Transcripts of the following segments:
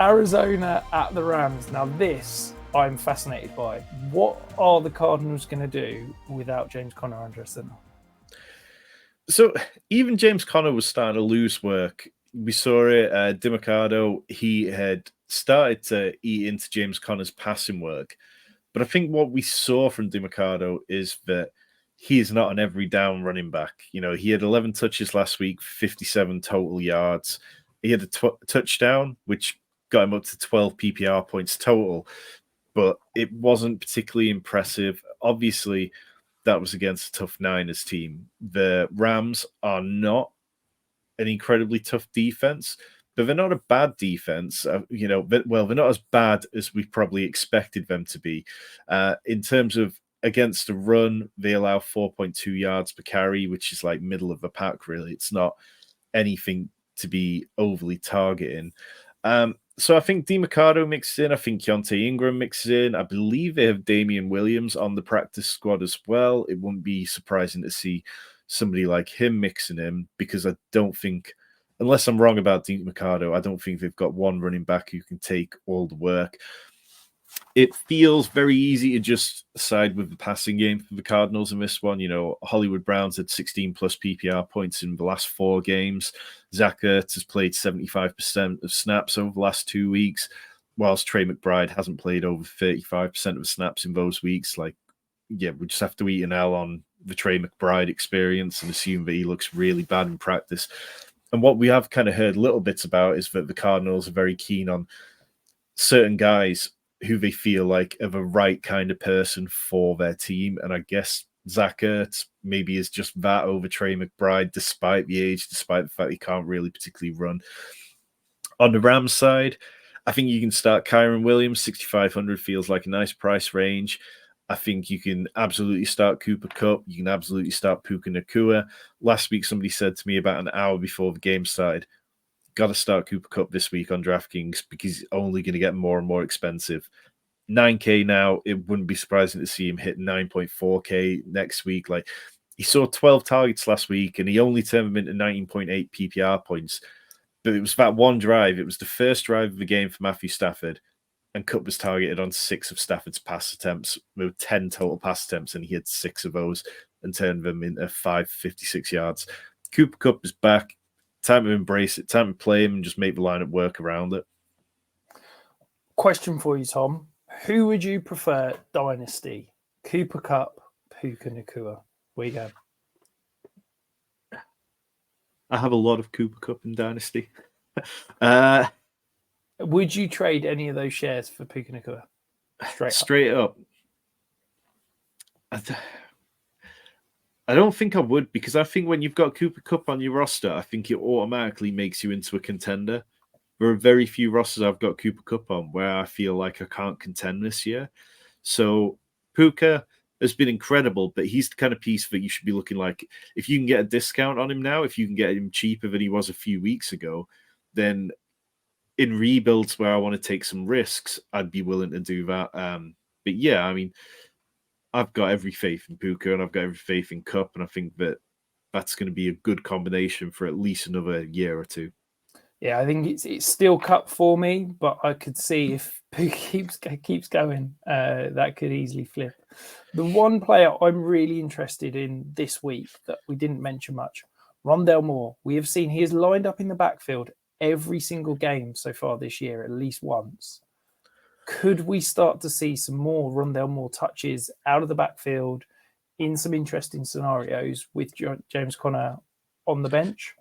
Arizona at the Rams. Now this I'm fascinated by. What are the Cardinals going to do without James Conner under center? So even James Conner was starting to lose work. We saw it. DiMercado, he had started to eat into James Conner's passing work. But I think what we saw from DiMercado is that he is not an every down running back. He had 11 touches last week, 57 total yards. He had a touchdown, which got him up to 12 PPR points total, but it wasn't particularly impressive. Obviously, that was against a tough Niners team. The Rams are not an incredibly tough defense, but they're not a bad defense. They're not as bad as we probably expected them to be. In terms of against the run, they allow 4.2 yards per carry, which is like middle of the pack, really. It's not anything to be overly targeting. So I think DiMercado mixes in. I think Keontae Ingram mixes in. I believe they have Damian Williams on the practice squad as well. It wouldn't be surprising to see somebody like him mixing in, because I don't think, unless I'm wrong about DiMercado, I don't think they've got one running back who can take all the work. It feels very easy to just side with the passing game for the Cardinals in this one. Hollywood Browns had 16 plus PPR points in the last 4 games. Zach Ertz has played 75% of snaps over the last 2 weeks, whilst Trey McBride hasn't played over 35% of the snaps in those weeks. We just have to eat an L on the Trey McBride experience and assume that he looks really bad in practice. And what we have kind of heard little bits about is that the Cardinals are very keen on certain guys who they feel like are the right kind of person for their team. And I guess Zach Ertz maybe is just that over Trey McBride, despite the age, despite the fact he can't really particularly run. On the Rams side, I think you can start Kyren Williams. 6,500 feels like a nice price range. I think you can absolutely start Cooper Kupp. You can absolutely start Puka Nacua. Last week, somebody said to me about an hour before the game started, got to start Cooper Kupp this week on DraftKings because he's only going to get more and more expensive. 9K now, it wouldn't be surprising to see him hit 9.4K next week. He saw 12 targets last week and he only turned them into 19.8 PPR points. But it was that one drive. It was the first drive of the game for Matthew Stafford, and Kupp was targeted on 6 of Stafford's pass attempts. There were 10 total pass attempts, and he had 6 of those and turned them into 556 yards. Cooper Kupp is back. Time to embrace it. Time to play him and just make the lineup work around it. Question for you, Tom. Who would you prefer Dynasty? Cooper Kupp, Puka Nacua? Where you go? I have a lot of Cooper Kupp in Dynasty. Would you trade any of those shares for Puka Nacua? Straight up. I don't think I would, because I think when you've got Cooper Kupp on your roster, I think it automatically makes you into a contender. There are very few rosters I've got Cooper Kupp on where I feel like I can't contend this year. So Puka has been incredible, but he's the kind of piece that you should be looking like. If you can get a discount on him now, if you can get him cheaper than he was a few weeks ago, then in rebuilds where I want to take some risks, I'd be willing to do that. But yeah, I mean, I've got every faith in Puka and I've got every faith in Kupp, and I think that that's going to be a good combination for at least another year or two. Yeah, I think it's still Kupp for me, but I could see if Puka keeps going, that could easily flip. The one player I'm really interested in this week that we didn't mention much, Rondale Moore. We have seen he is lined up in the backfield every single game so far this year, at least once. Could we start to see some more Rondale Moore touches out of the backfield in some interesting scenarios with James Conner on the bench?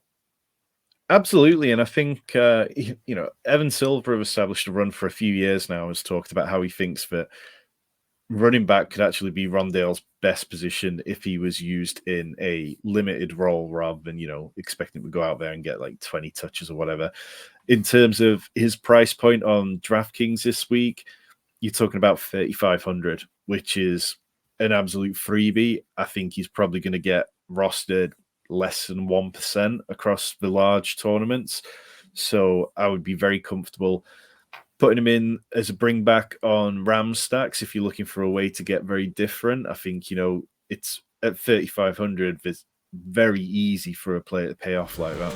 Absolutely. And I think, Evan Silver have established a run for a few years now, has talked about how he thinks that running back could actually be Rondale's best position if he was used in a limited role rather than, expecting him to go out there and get like 20 touches or whatever. In terms of his price point on DraftKings this week, you're talking about 3,500, which is an absolute freebie. I think he's probably going to get rostered less than 1% across the large tournaments. So I would be very comfortable putting him in as a bring back on Rams stacks if you're looking for a way to get very different. I think, it's at 3,500, it's very easy for a player to pay off like that.